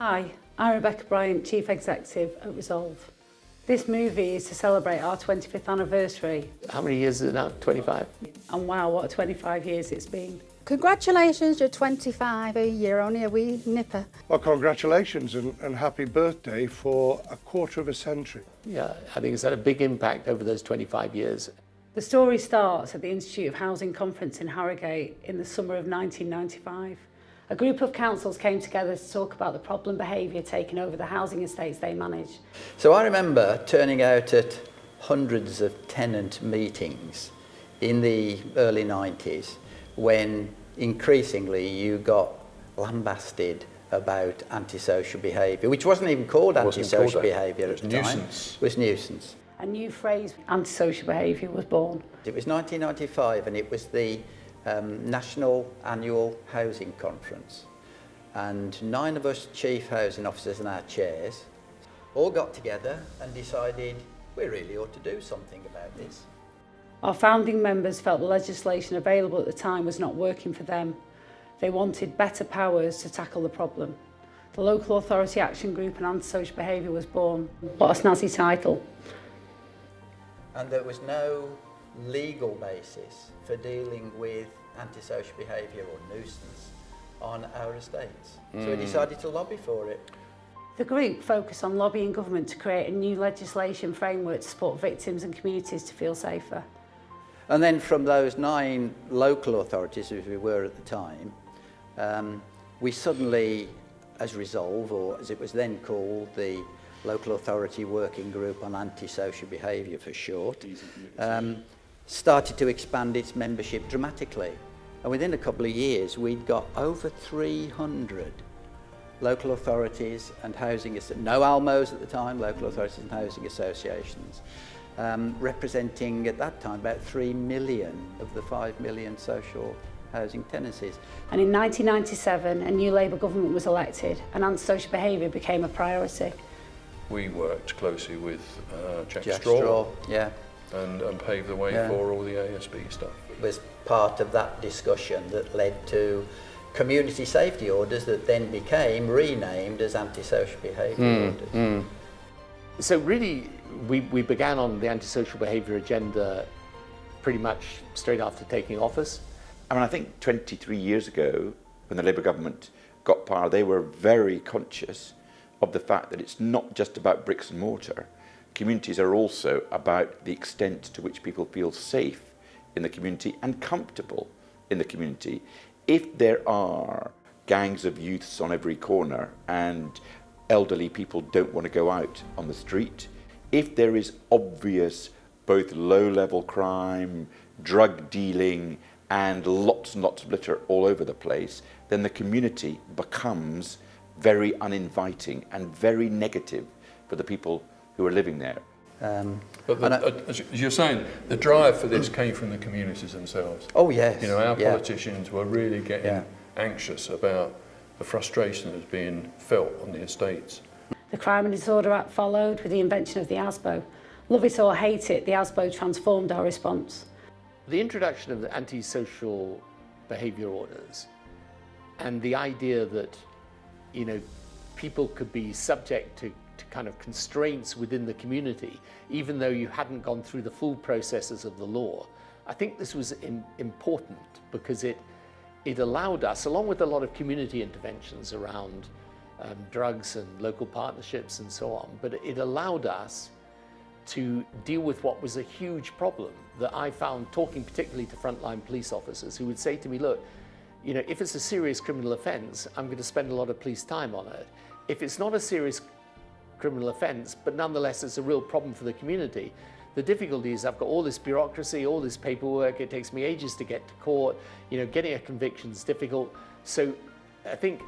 Hi, I'm Rebecca Bryant, Chief Executive at Resolve. This movie is to celebrate our 25th anniversary. How many years is it now? 25? And wow, what a 25 years it's been. Congratulations, you're 25, you're only a wee nipper. Well, congratulations and happy birthday for a quarter of a century. Yeah, I think it's had a big impact over those 25 years. The story starts at the Institute of Housing Conference in Harrogate in the summer of 1995. A group of councils came together to talk about the problem behaviour taking over the housing estates they manage. So I remember turning out at hundreds of tenant meetings in the early 90s when increasingly you got lambasted about antisocial behaviour, which wasn't even called antisocial behaviour at the time. It was nuisance. A new phrase, antisocial behaviour, was born. It was 1995 and it was the National Annual Housing Conference, and 9 of us chief housing officers and our chairs all got together and decided we really ought to do something about this. Our founding members felt the legislation available at the time was not working for them. They wanted better powers to tackle the problem. The Local Authority Action Group on Antisocial Behaviour was born. What a snazzy title. And there was no legal basis for dealing with antisocial behaviour or nuisance on our estates. So we decided to lobby for it. The group focused on lobbying government to create a new legislation framework to support victims and communities to feel safer. And then from those 9 local authorities, as we were at the time, we suddenly, as Resolve, or as it was then called, the Local Authority Working Group on Antisocial Behaviour for short, started to expand its membership dramatically. And within a couple of years, we'd got over 300 local authorities and housing, no ALMOs at the time, local authorities and housing associations, representing at that time about 3 million of the 5 million social housing tenancies. And in 1997, a new Labour government was elected and antisocial behaviour became a priority. We worked closely with Jack Straw, Straw yeah, and paved the way for all the ASB stuff. It was part of that discussion that led to community safety orders that then became renamed as antisocial behaviour orders. So really, we began on the antisocial behaviour agenda pretty much straight after taking office. I mean, I think 23 years ago, when the Labour government got power, they were very conscious of the fact that it's not just about bricks and mortar. Communities are also about the extent to which people feel safe in the community and comfortable in the community. If there are gangs of youths on every corner and elderly people don't want to go out on the street, if there is obvious both low-level crime, drug dealing, and lots of litter all over the place, then the community becomes very uninviting and very negative for the people who are living there. But as you're saying, the drive for this came from the communities themselves. Oh yes. You know, our politicians were really getting anxious about the frustration that's being felt on the estates. The Crime and Disorder Act followed with the invention of the ASBO. Love it or hate it, the ASBO transformed our response. The introduction of the antisocial behaviour orders and the idea that, you know, people could be subject to kind of constraints within the community, even though you hadn't gone through the full processes of the law. I think this was important because it allowed us, along with a lot of community interventions around drugs and local partnerships and so on, but it allowed us to deal with what was a huge problem that I found talking particularly to frontline police officers who would say to me, look, you know, if it's a serious criminal offence, I'm going to spend a lot of police time on it. If it's not a serious criminal offence, but nonetheless it's a real problem for the community, the difficulty is I've got all this bureaucracy, all this paperwork, it takes me ages to get to court, you know, getting a conviction is difficult. So I think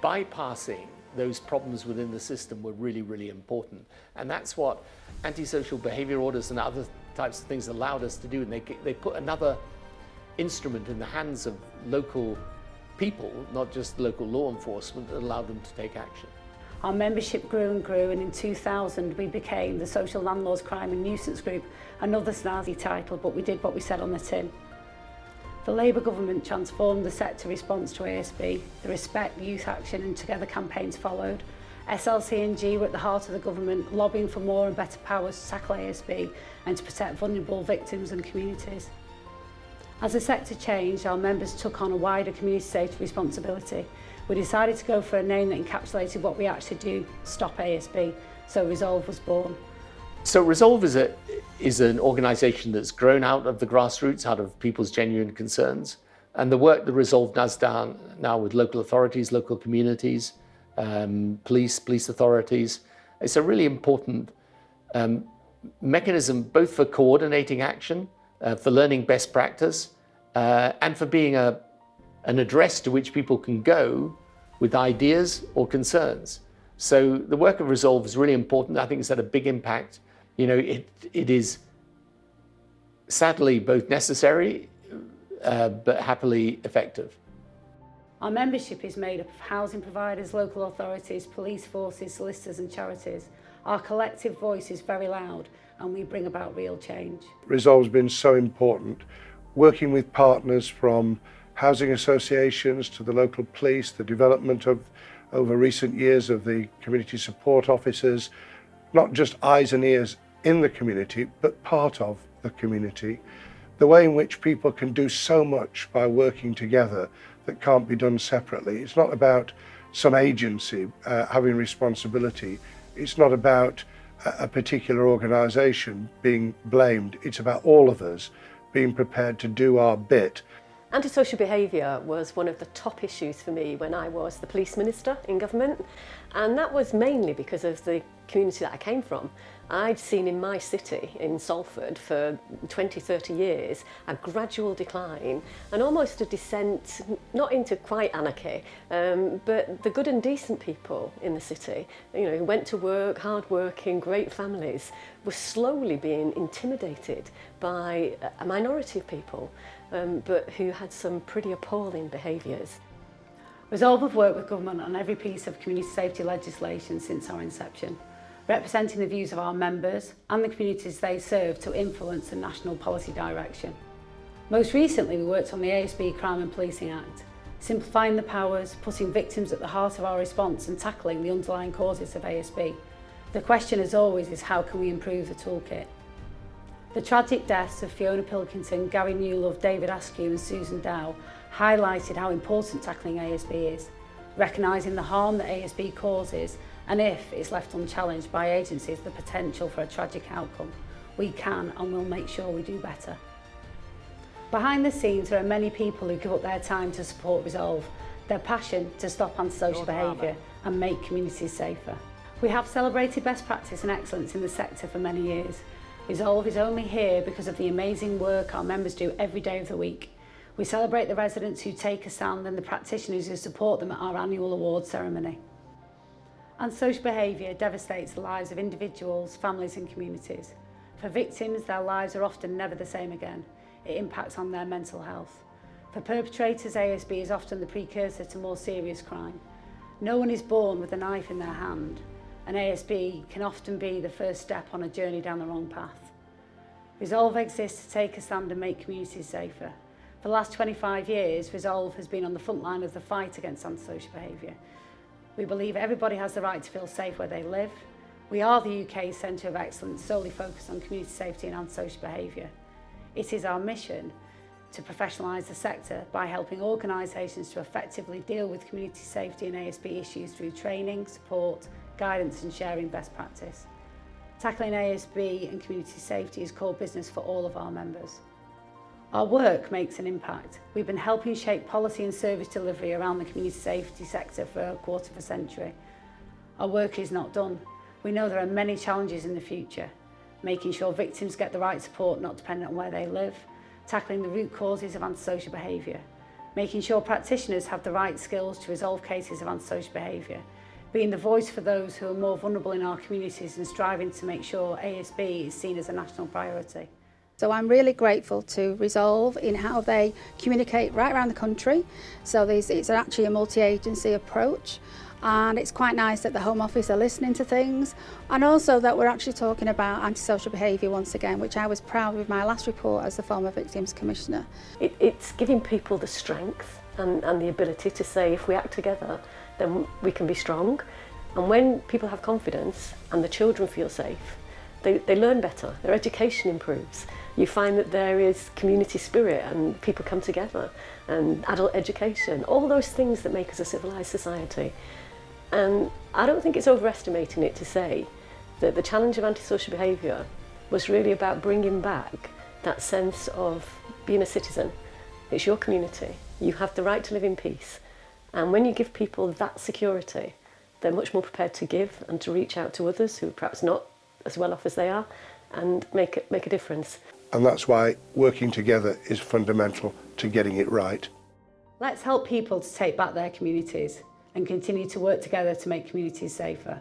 bypassing those problems within the system were really, really important. And that's what antisocial behaviour orders and other types of things allowed us to do. And they put another instrument in the hands of local people, not just local law enforcement, that allowed them to take action. Our membership grew and grew, and in 2000 we became the Social Landlords Crime and Nuisance Group, another snazzy title, but we did what we said on the tin. The Labour government transformed the sector response to ASB. The Respect, Youth Action and Together campaigns followed. SLC and G were at the heart of the government, lobbying for more and better powers to tackle ASB and to protect vulnerable victims and communities. As the sector changed, our members took on a wider community safety responsibility. We decided to go for a name that encapsulated what we actually do, Stop ASB, so Resolve was born. So Resolve is an organisation that's grown out of the grassroots, out of people's genuine concerns. And the work that Resolve does down now with local authorities, local communities, police authorities, it's a really important mechanism both for coordinating action, for learning best practice, and for being an address to which people can go with ideas or concerns. So the work of Resolve is really important. I think it's had a big impact. You know, it is sadly both necessary, but happily effective. Our membership is made up of housing providers, local authorities, police forces, solicitors and charities. Our collective voice is very loud and we bring about real change. Resolve's been so important, working with partners from housing associations to the local police, the development of, over recent years, of the community support officers, not just eyes and ears in the community, but part of the community. The way in which people can do so much by working together that can't be done separately. It's not about some agency having responsibility. It's not about a particular organisation being blamed. It's about all of us being prepared to do our bit. Antisocial behaviour was one of the top issues for me when I was the police minister in government, and that was mainly because of the community that I came from. I'd seen in my city, in Salford, for 20-30 years, a gradual decline and almost a descent, not into quite anarchy, but the good and decent people in the city, you know, who went to work, hard-working, great families, were slowly being intimidated by a minority of people, but who had some pretty appalling behaviours. Resolve have worked with government on every piece of community safety legislation since our inception, representing the views of our members and the communities they serve to influence the national policy direction. Most recently, we worked on the ASB Crime and Policing Act, simplifying the powers, putting victims at the heart of our response and tackling the underlying causes of ASB. The question, as always, is how can we improve the toolkit? The tragic deaths of Fiona Pilkington, Gary Newlove, David Askew and Susan Dow highlighted how important tackling ASB is, recognising the harm that ASB causes, and if it's left unchallenged by agencies, the potential for a tragic outcome. We can and will make sure we do better. Behind the scenes, there are many people who give up their time to support Resolve, their passion to stop antisocial behaviour and make communities safer. We have celebrated best practice and excellence in the sector for many years. Resolve is only here because of the amazing work our members do every day of the week. We celebrate the residents who take a stand and the practitioners who support them at our annual award ceremony. Antisocial behaviour devastates the lives of individuals, families and communities. For victims, their lives are often never the same again. It impacts on their mental health. For perpetrators, ASB is often the precursor to more serious crime. No one is born with a knife in their hand, and ASB can often be the first step on a journey down the wrong path. Resolve exists to take a stand and make communities safer. For the last 25 years, Resolve has been on the front line of the fight against antisocial behaviour. We believe everybody has the right to feel safe where they live. We are the UK's Centre of Excellence solely focused on community safety and antisocial behaviour. It is our mission to professionalise the sector by helping organisations to effectively deal with community safety and ASB issues through training, support, guidance and sharing best practice. Tackling ASB and community safety is core business for all of our members. Our work makes an impact. We've been helping shape policy and service delivery around the community safety sector for a quarter of a century. Our work is not done. We know there are many challenges in the future. Making sure victims get the right support not dependent on where they live, tackling the root causes of antisocial behaviour, making sure practitioners have the right skills to resolve cases of antisocial behaviour, being the voice for those who are more vulnerable in our communities and striving to make sure ASB is seen as a national priority. So I'm really grateful to Resolve in how they communicate right around the country. So it's actually a multi-agency approach. And it's quite nice that the Home Office are listening to things, and also that we're actually talking about antisocial behaviour once again, which I was proud with my last report as the former Victims Commissioner. It's giving people the strength and the ability to say, if we act together, then we can be strong. And when people have confidence and the children feel safe, they learn better, their education improves. You find that there is community spirit and people come together, and adult education, all those things that make us a civilised society. And I don't think it's overestimating it to say that the challenge of antisocial behaviour was really about bringing back that sense of being a citizen. It's your community. You have the right to live in peace. And when you give people that security, they're much more prepared to give and to reach out to others who are perhaps not as well off as they are, and make a difference. And that's why working together is fundamental to getting it right. Let's help people to take back their communities and continue to work together to make communities safer.